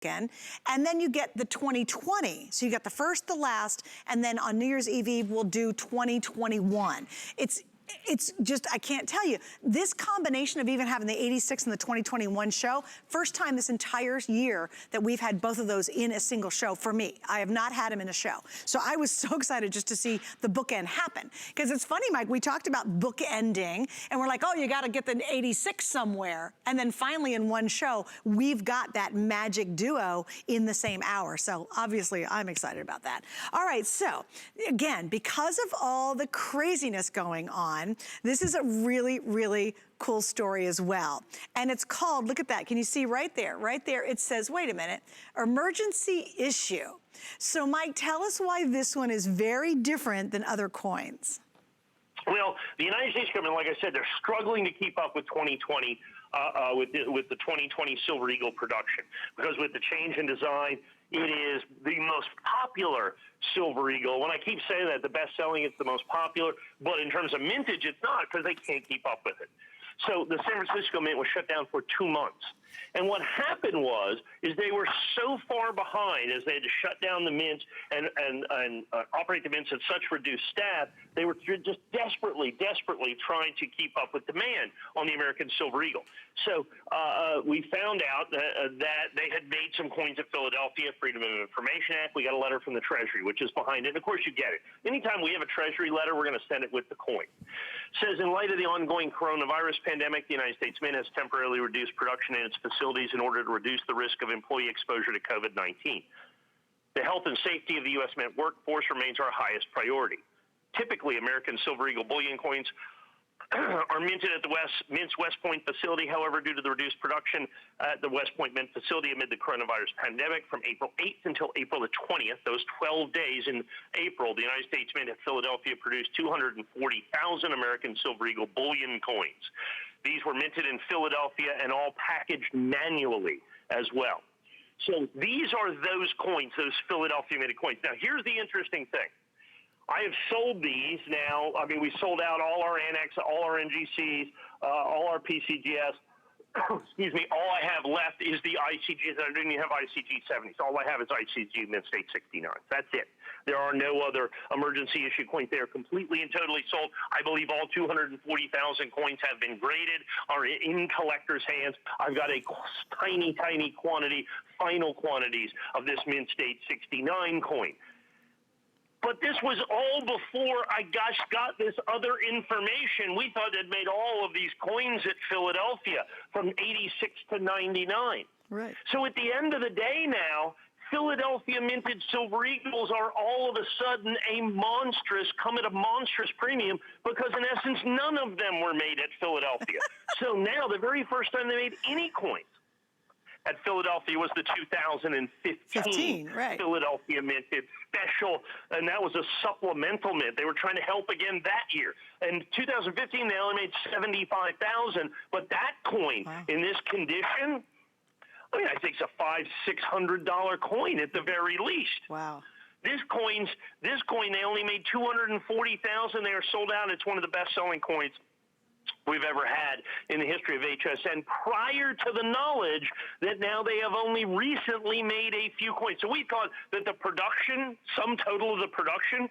again. And then you get the 2020. So you got the first, the last, and then on New Year's Eve, we'll do 2021. It's just, I can't tell you. This combination of even having the 86 and the 2021 show, first time this entire year that we've had both of those in a single show for me. I have not had them in a show. So I was so excited just to see the bookend happen. Because it's funny, Mike, we talked about bookending, and we're like, oh, you got to get the 86 somewhere. And then finally in one show, we've got that magic duo in the same hour. So obviously I'm excited about that. All right, so again, because of all the craziness going on, this is a really, really cool story as well. And it's called, look at that, can you see right there, it says, wait a minute, emergency issue. So Mike, tell us why this one is very different than other coins. Well, the United States government, like I said, they're struggling to keep up with 2020, with the 2020 Silver Eagle production, because with the change in design, it is the most popular Silver Eagle. When I keep saying that, the best-selling, it's the most popular, but in terms of mintage, it's not, because they can't keep up with it. So the San Francisco Mint was shut down for 2 months. And what happened is they were so far behind as they had to shut down the mints and operate the mints at such reduced staff, they were just desperately trying to keep up with demand on the American Silver Eagle. So we found out that they had made some coins at Philadelphia, Freedom of Information Act. We got a letter from the Treasury, which is behind it. And of course, you get it. Anytime we have a Treasury letter, we're going to send it with the coin. It says, in light of the ongoing coronavirus pandemic, the United States Mint has temporarily reduced production in its facilities in order to reduce the risk of employee exposure to COVID-19. The health and safety of the U.S. Mint workforce remains our highest priority. Typically, American Silver Eagle bullion coins are minted at the Mint's West Point facility. However, due to the reduced production at the West Point Mint facility amid the coronavirus pandemic from April 8th until April the 20th, those 12 days in April, the United States Mint at Philadelphia produced 240,000 American Silver Eagle bullion coins. These were minted in Philadelphia and all packaged manually as well. So these are those coins, those Philadelphia minted coins. Now, here's the interesting thing. I have sold these now. I mean, we sold out all our Annex, all our NGCs, all our PCGS. Excuse me. All I have left is the ICGs. I don't even have ICG 70s. All I have is ICG Mint State 69. That's it. There are no other emergency issue coins. They are completely and totally sold. I believe all 240,000 coins have been graded, are in collectors' hands. I've got a tiny, tiny quantity, final quantities of this Mint State 69 coin. But this was all before I got this other information. We thought they'd made all of these coins at Philadelphia from 86 to 99. Right. So at the end of the day now, Philadelphia minted Silver Eagles are all of a sudden come at a monstrous premium because in essence none of them were made at Philadelphia. So now the very first time they made any coins at Philadelphia was the 2015 right. Philadelphia minted special, and that was a supplemental mint. They were trying to help again that year. In 2015, they only made 75,000, but that coin in this condition, I mean, I think it's a $500-600 coin at the very least. Wow. This coin, they only made 240,000. They are sold out. It's one of the best-selling coins we've ever had in the history of HSN, prior to the knowledge that now they have only recently made a few coins. So we thought that the production, sum total of the production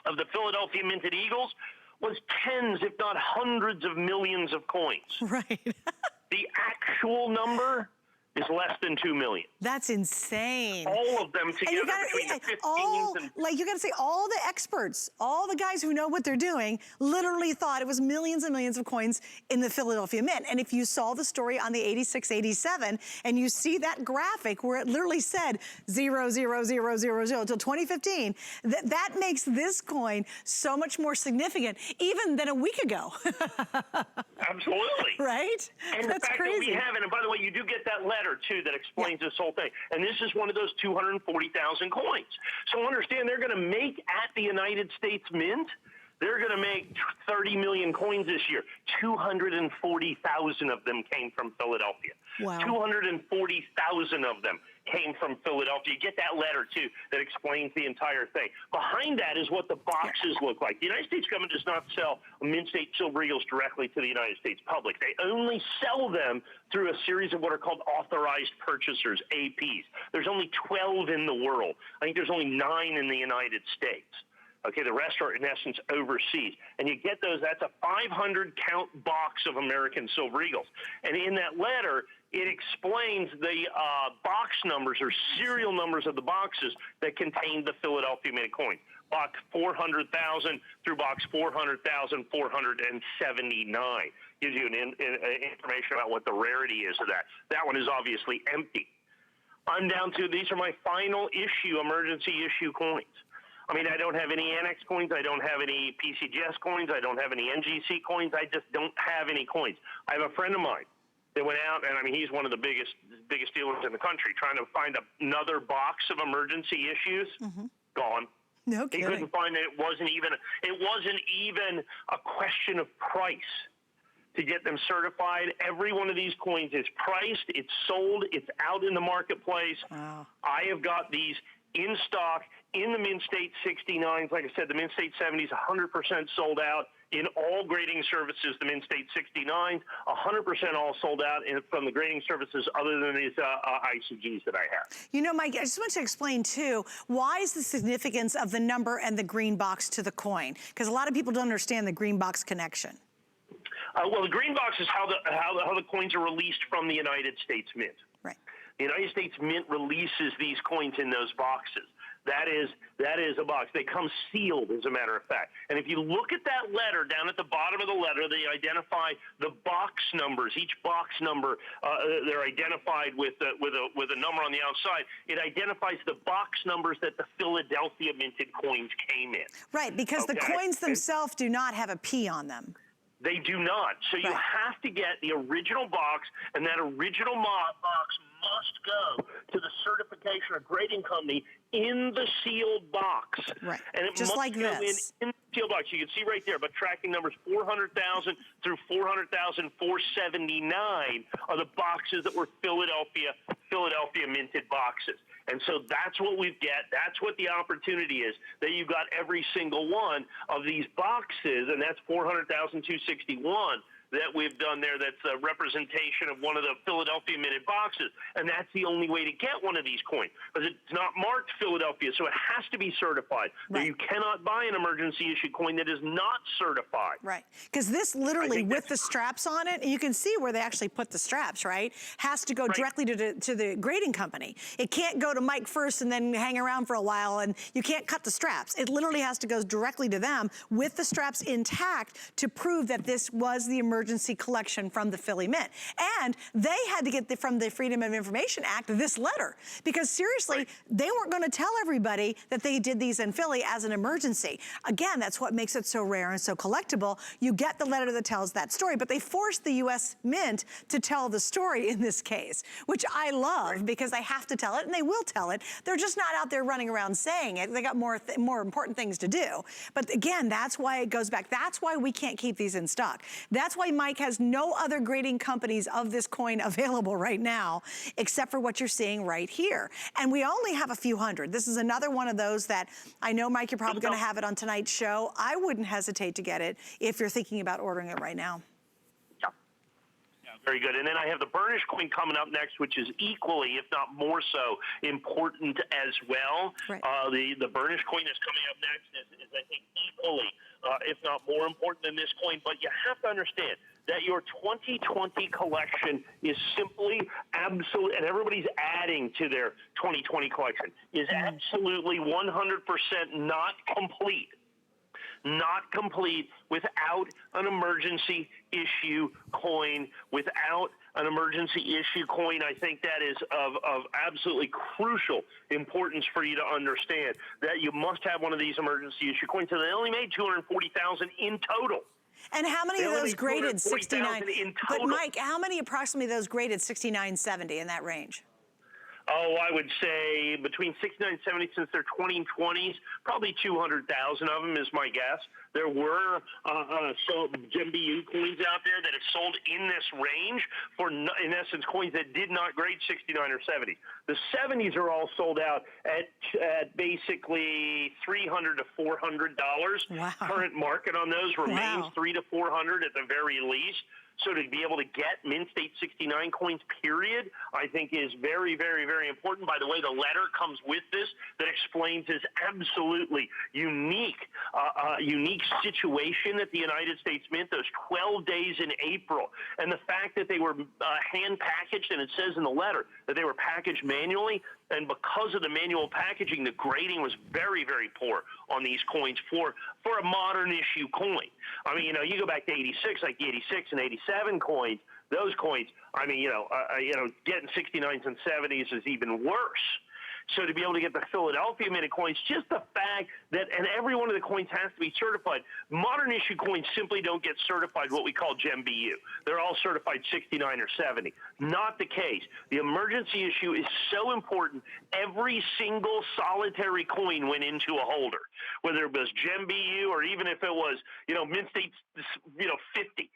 of the Philadelphia Minted Eagles was tens, if not hundreds of millions of coins. Right. The actual number is less than 2 million. That's insane. All of them together between the 15s and... Like, you gotta say, all the experts, all the guys who know what they're doing, literally thought it was millions and millions of coins in the Philadelphia Mint. And if you saw the story on the 86, 87, and you see that graphic where it literally said 00000 until 2015, that makes this coin so much more significant, even than a week ago. Absolutely. Right? And that's the fact crazy. that we have it, and by the way, you do get that letter too that explains this whole thing. And this is one of those 240,000 coins. So understand, they're going to make at the United States Mint, they're going to make 30 million coins this year. 240,000 of them came from Philadelphia. Wow. 240,000 of them came from Philadelphia. You get that letter, too, that explains the entire thing. Behind that is what the boxes look like. The United States government does not sell Mint State Silver Eagles directly to the United States public. They only sell them through a series of what are called authorized purchasers, APs. There's only 12 in the world. I think there's only 9 in the United States. Okay, the rest are, in essence, overseas. And you get those, that's a 500-count box of American Silver Eagles. And in that letter, it explains the box numbers or serial numbers of the boxes that contain the Philadelphia Mint coins. Box 400,000 through box 400,479. Gives you information about what the rarity is of that. That one is obviously empty. I'm down to, these are my final issue, emergency issue coins. I mean, I don't have any Annex coins. I don't have any PCGS coins. I don't have any NGC coins. I just don't have any coins. I have a friend of mine that went out, and I mean, he's one of the biggest dealers in the country, trying to find another box of emergency issues. Gone. No kidding. He couldn't find it. It wasn't even a question of price to get them certified. Every one of these coins is priced, it's sold, it's out in the marketplace. Wow. I have got these in stock in the Mint State 69s. Like I said, the Mint State 70s, 100% sold out. In all grading services, the Mint State 69s, 100% all sold out from the grading services other than these ICGs that I have. You know, Mike, I just want to explain, too, why is the significance of the number and the green box to the coin? Because a lot of people don't understand the green box connection. Well, the green box is how the coins are released from the United States Mint. Right. The United States Mint releases these coins in those boxes. That is a box. They come sealed, as a matter of fact. And if you look at that letter, down at the bottom of the letter, they identify the box numbers. Each box number, they're identified with a number on the outside. It identifies the box numbers that the Philadelphia minted coins came in. Right, because the coins themselves do not have a P on them. They do not. So you have to get the original box, and that original box must go to the certification or grading company in the sealed box. Right. And it just must like go this. in the sealed box. You can see right there, but tracking numbers 400,000 through 400,479 are the boxes that were Philadelphia minted boxes. And so that's what we get. That's what the opportunity is, that you've got every single one of these boxes, and that's 400,261 that we've done there. That's a representation of one of the Philadelphia minted boxes. And that's the only way to get one of these coins, because it's not marked Philadelphia, so it has to be certified. Right. You cannot buy an emergency issue coin that is not certified. Right, because this literally, with the straps on it, and you can see where they actually put the straps, right, has to go directly to the grading company. It can't go to Mike first and then hang around for a while, and you can't cut the straps. It literally has to go directly to them with the straps intact to prove that this was the emergency collection from the Philly Mint. And they had to get from the Freedom of Information Act this letter, because seriously, they weren't going to tell everybody that they did these in Philly as an emergency. Again, that's what makes it so rare and so collectible. You get the letter that tells that story, but they forced the U.S. Mint to tell the story in this case, which I love because they have to tell it, and they will tell it. They're just not out there running around saying it. They got more important things to do. But again, that's why it goes back. That's why we can't keep these in stock. That's why Mike has no other grading companies of this coin available right now, except for what you're seeing right here. And we only have a few hundred. This is another one of those that I know, Mike, you're probably going to have it on tonight's show. I wouldn't hesitate to get it if you're thinking about ordering it right now. Very good. And then I have the burnish coin coming up next, which is equally, if not more so, important as well. Right. The burnish coin that's coming up next is I think, equally, if not more important than this coin. But you have to understand that your 2020 collection is simply absolute, and everybody's adding to their 2020 collection, is absolutely 100% not complete. Not complete without an emergency issue coin. Without an emergency issue coin, I think that is of absolutely crucial importance for you to understand, that you must have one of these emergency issue coins. So they only made 240,000 in total. And how many of those graded 69? In But total. Mike, how many approximately of those graded 69, 70 in that range? Oh, I would say between 69 and 70 since they're 2020s, probably 200,000 of them is my guess. There were so GEMBU coins out there that have sold in this range for, in essence, coins that did not grade 69 or 70. The 70s are all sold out at basically $300 to $400. Wow. Current market on those remains Wow. $300 to $400 at the very least. So to be able to get Mint State 69 coins, period, I think is very, very, very important. By the way, the letter comes with this that explains this absolutely unique situation at the United States Mint, those 12 days in April. And the fact that they were hand packaged, and it says in the letter that they were packaged manually, and because of the manual packaging, the grading was very, very poor on these coins for a modern issue coin. I mean, you go back to 86, like the 86 and 87 coins, those coins, I mean, getting 69s and 70s is even worse. So to be able to get the Philadelphia minted coins, just the fact that, and every one of the coins has to be certified. Modern issue coins simply don't get certified what we call GEMBU. They're all certified 69 or 70. Not the case. The emergency issue is so important. Every single solitary coin went into a holder, whether it was GEMBU or even if it was, Mint State, 50.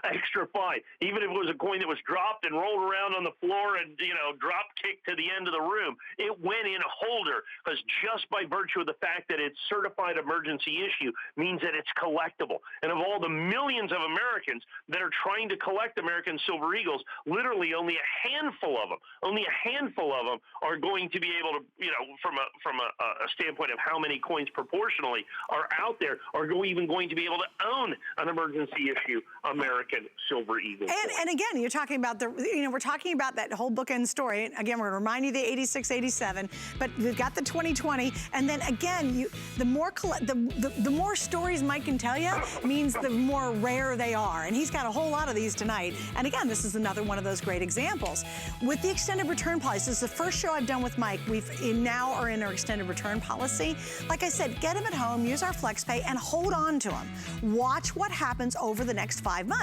Extra fine. Even if it was a coin that was dropped and rolled around on the floor and, drop kicked to the end of the room, it went in a holder because just by virtue of the fact that it's certified emergency issue means that it's collectible. And of all the millions of Americans that are trying to collect American Silver Eagles, literally only a handful of them are going to be able to, from a standpoint of how many coins proportionally are out there, are even going to be able to own an emergency issue American Silver Eagle. And again, you're talking about we're talking about that whole bookend story. Again, we're going to remind you the 86, 87, but we've got the 2020, and then again, the more stories Mike can tell you means the more rare they are. And he's got a whole lot of these tonight. And again, this is another one of those great examples. With the extended return policy, this is the first show I've done with Mike. Now are in our extended return policy. Like I said, get them at home, use our FlexPay, and hold on to them. Watch what happens over the next 5 months.